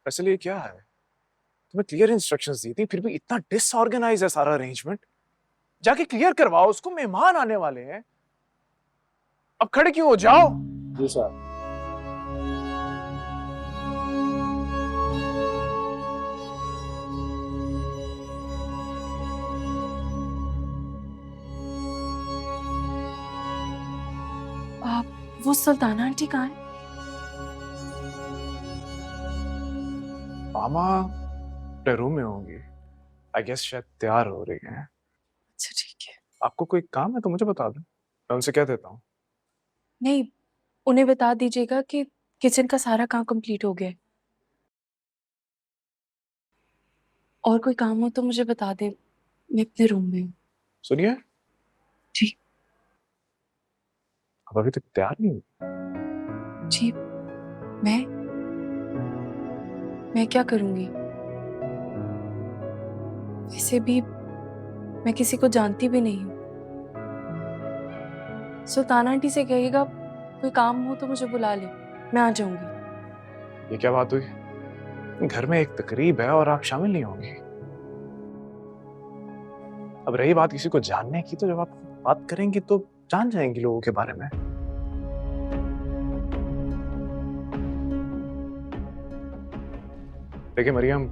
असली क्या है? तुम्हें क्लियर इंस्ट्रक्शंस दी थी, फिर भी इतना डिसऑर्गेनाइज है सारा अरेंजमेंट। जाके क्लियर करवाओ, उसको मेहमान आने वाले हैं। अब खड़े क्यों हो, जाओ। जी सर। वो सुल्ताना आंटी कहाँ है? मामा अपने रूम में होंगी। आई गेस शायद तैयार हो रही हैं। अच्छा ठीक है। आपको कोई काम है तो मुझे बता दो, मैं उनसे कह देता हूँ। नहीं, उन्हें बता दीजिएगा कि किचन का सारा काम कंप्लीट हो गया है। और कोई काम हो तो मुझे बता दे, मैं अपने रूम में हूँ। सुनिए, जी। आप अभी तक तैयार नहीं हुई। जी, मैं क्या करूंगी? वैसे भी मैं किसी को जानती भी नहीं हूँ। सुल्ताना आंटी से कहिएगा कोई काम हो तो मुझे बुला ले, मैं आ जाऊंगी। ये क्या बात हुई? घर में एक तकरीब है और आप शामिल नहीं होंगी। अब रही बात किसी को जानने की, तो जब आप बात करेंगी तो जान जाएंगी लोगों के बारे में। देखिए मरियम,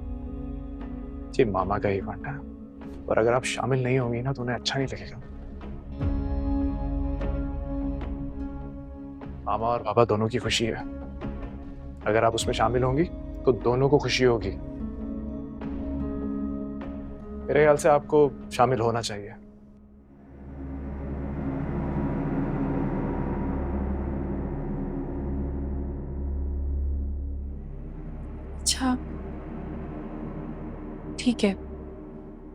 ये मामा का इवेंट है और अगर आप शामिल नहीं होंगी ना तो उन्हें अच्छा नहीं लगेगा। मामा और पापा दोनों की खुशी है। अगर आप उसमें शामिल होंगी तो दोनों को खुशी होगी। मेरे ख्याल से आपको शामिल होना चाहिए। अच्छा ठीक है,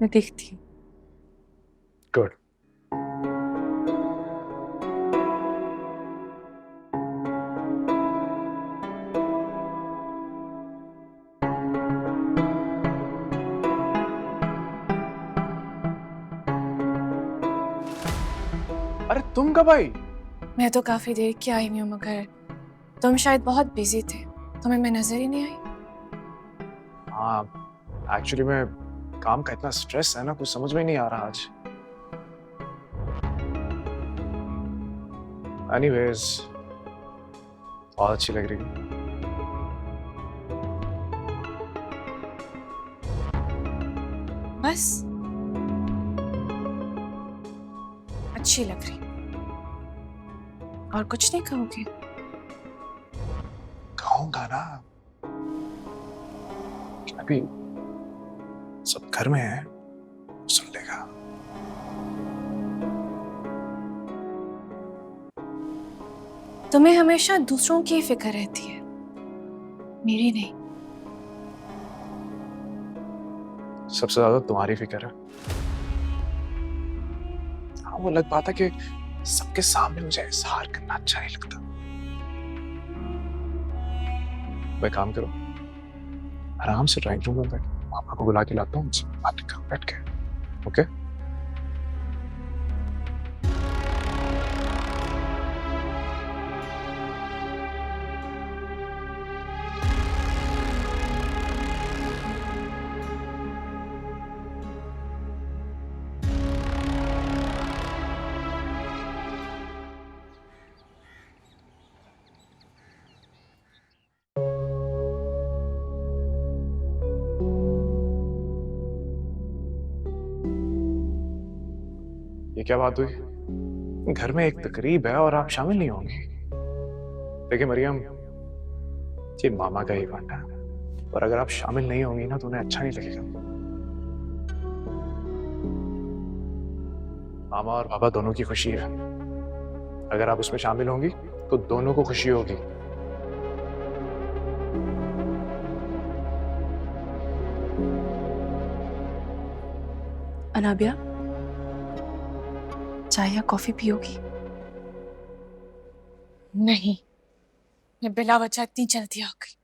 मैं देखती हूँ। गुड। अरे तुम कब आई? मैं तो काफी देर की आई हुई हूँ, मगर तुम शायद बहुत बिजी थे, तुम्हें मैं नजर ही नहीं आई। हाँ, एक्चुअली मैं काम का इतना स्ट्रेस है ना, कुछ समझ में नहीं आ रहा आज। एनीवेज, बहुत अच्छी लग रही है। बस अच्छी लग रही, और कुछ नहीं कहोगे? कहूंगा ना, अभी सब घर में है, सुन लेगा। तुम्हें हमेशा दूसरों की फिक्र रहती है, मेरी नहीं। सबसे ज्यादा तुम्हारी फिक्र है। हाँ, वो लग पाता कि सबके सामने मुझे इजहार करना अच्छा नहीं लगता। वह काम करो, आराम से ड्राइंग रूम में बैठ, पापा को बुला के लाता हूँ, उनसे बात करो बैठ के। ओके? ये क्या बात हुई? घर में एक तकरीब है और आप शामिल नहीं होंगी। देखिए मरियम, ये मामा का इवेंट है और अगर आप शामिल नहीं होंगी ना तो उन्हें अच्छा नहीं लगेगा। मामा और पापा दोनों की खुशी है। अगर आप उसमें शामिल होंगी तो दोनों को खुशी होगी। अनाबिया, चाय या कॉफी पियोगी? नहीं, मैं बिला वजह इतनी जल्दी आ गई,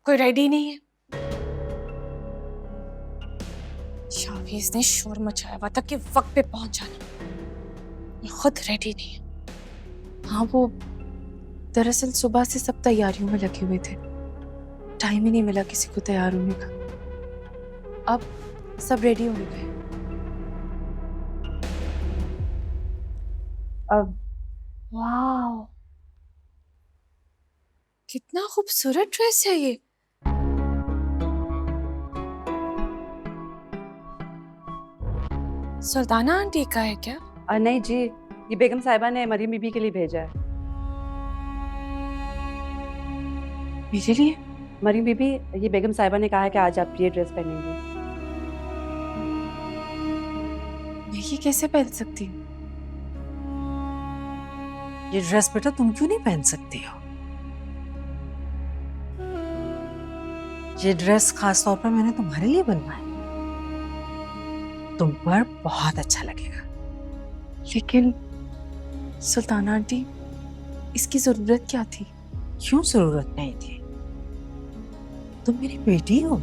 कोई रेडी नहीं है। शावीज ने शोर मचाया हुआ था कि वक्त पे पहुंच जाना, मैं खुद रेडी नहीं है। हाँ, वो दरअसल सुबह से सब तैयारियों में लगे हुए थे, टाइम ही नहीं मिला किसी को तैयार होने का। अब सब रेडी हो गए। अब वाह, कितना खूबसूरत ड्रेस है ये। सुल्ताना आंटी का है क्या? नहीं जी, ये बेगम साहिबा ने मरियम बीबी के लिए भेजा है। मेरे लिए? मरियम बीबी, ये बेगम साहिबा ने कहा है कि आज आप ये ड्रेस पहनेंगी। मैं ये कैसे पहन सकती हूँ? ये ड्रेस बेटा तुम क्यों नहीं पहन सकती हो? ये ड्रेस खास तौर पर मैंने तुम्हारे लिए बनवाया। तुम पर बहुत अच्छा लगेगा। लेकिन सुल्ताना आंटी, इसकी जरूरत क्या थी? क्यों जरूरत नहीं थी? तुम मेरी बेटी हो।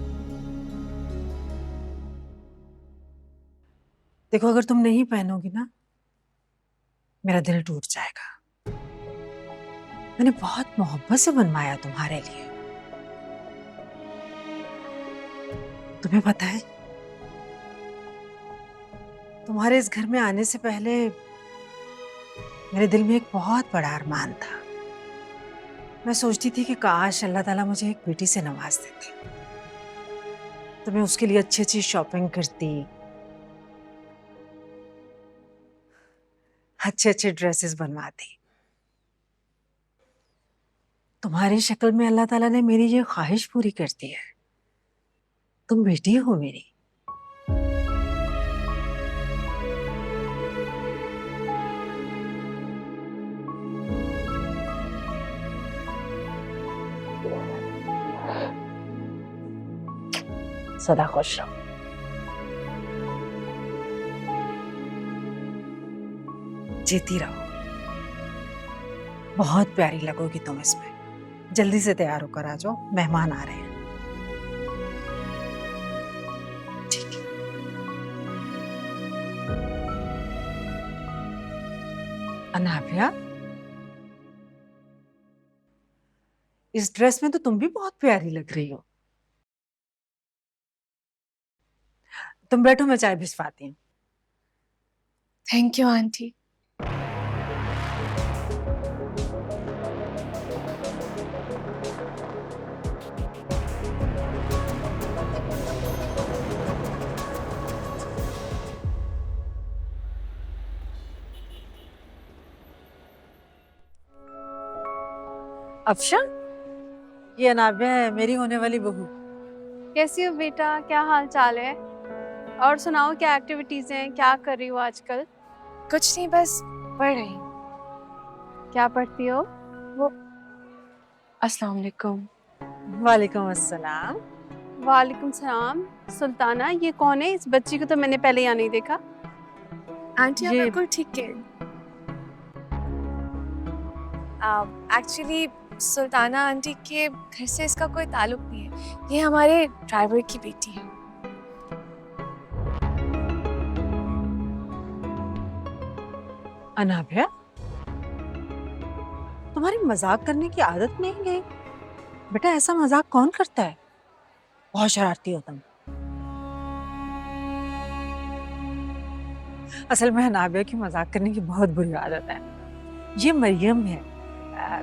देखो, अगर तुम नहीं पहनोगी ना, मेरा दिल टूट जाएगा। मैंने बहुत मोहब्बत से बनवाया तुम्हारे लिए। तुम्हें पता है, तुम्हारे इस घर में आने से पहले मेरे दिल में एक बहुत बड़ा अरमान था। मैं सोचती थी कि काश अल्लाह ताला मुझे एक बेटी से नवाज देते, तो मैं उसके लिए अच्छी अच्छी शॉपिंग करती, अच्छे अच्छे ड्रेसेस बनवाती। तुम्हारी शक्ल में अल्लाह ताला ने मेरी ये ख्वाहिश पूरी कर दी है। तुम बेटी हो मेरी। सदा खुश रहो। जीती रहो। बहुत प्यारी लगोगी तुम इसमें। जल्दी से तैयार होकर आ जाओ, मेहमान आ रहे हैं। ठीक है। अनाभिया, इस ड्रेस में तो तुम भी बहुत प्यारी लग रही हो। तुम बैठो, मैं चाय भिजवाती हूँ। Thank you aunty. अफशा, ये अनाभिया है, मेरी होने वाली बहू। कैसी हो बेटा, क्या हाल चाल है? और सुनाओ, क्या एक्टिविटीज हैं, क्या कर रही हो आजकल? कुछ नहीं, बस पढ़ रही हूँ। क्या पढ़ती हो? अस्सलाम वालेकुम। वालेकुम अस्सलाम। वालेकुम सलाम। सुल्ताना, ये कौन है? इस बच्ची को तो मैंने पहले यहाँ नहीं देखा। आंटी आप ये- बिल्कुल ठीक है। एक्चुअली सुल्ताना आंटी के घर से इसका कोई ताल्लुक नहीं है। ये हमारे ड्राइवर की बेटी है। अनाभिया, तुम्हारी मजाक करने की आदत नहीं गई? बेटा, ऐसा मजाक कौन करता है? बहुत शरारती हो तुम। असल में अनाभिया की मजाक करने की बहुत बुरी आदत है। ये मरियम है।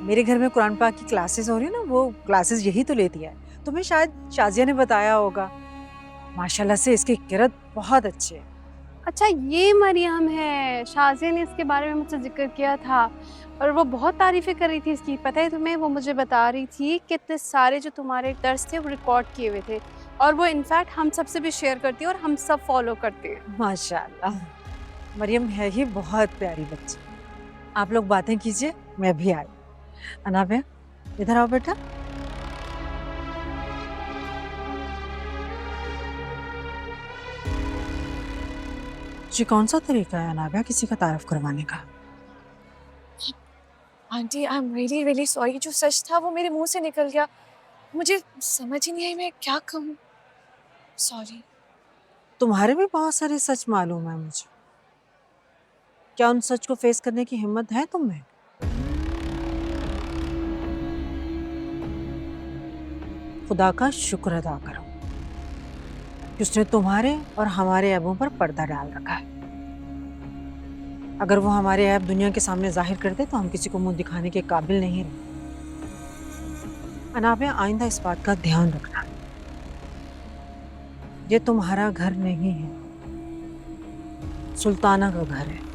मेरे घर में कुरान पाक की क्लासेस हो रही है ना, वो क्लासेस यही तो लेती है। तुम्हें शायद शाजिया ने बताया होगा। माशाल्लाह से इसकी किरत बहुत अच्छी है। अच्छा, ये मरियम है। शाजिया ने इसके बारे में मुझसे जिक्र किया था और वो बहुत तारीफें कर रही थी इसकी। पता है तुम्हें, वो मुझे बता रही थी कि इतने सारे जो तुम्हारे दर्स थे वो रिकॉर्ड किए हुए थे और वो इनफैक्ट हम सबसे भी शेयर करती है और हम सब फॉलो करते हैं। माशाल्लाह, मरियम है ही बहुत प्यारी बच्ची। आप लोग बातें कीजिए, मैं भी आई। अनाभिया, इधर आओ बेटा। जी, कौन सा तरीका है अनाभिया किसी का तारीफ करवाने का? Aunty I am really really sorry. जो सच था वो मेरे मुंह से निकल गया। मुझे समझ ही नहीं आई मैं क्या कहूँ। सॉरी। तुम्हारे भी बहुत सारे सच मालूम है मुझे। क्या उन सच को फेस करने की हिम्मत है तुम में? खुदा का शुक्र अदा करो कि उसने तुम्हारे और हमारे ऐबों पर पर्दा डाल रखा है। अगर वो हमारे ऐब दुनिया के सामने जाहिर कर दे तो हम किसी को मुंह दिखाने के काबिल नहीं रहे। अनाबिया, आइंदा इस बात का ध्यान रखना, ये तुम्हारा घर नहीं है, सुल्ताना का घर है।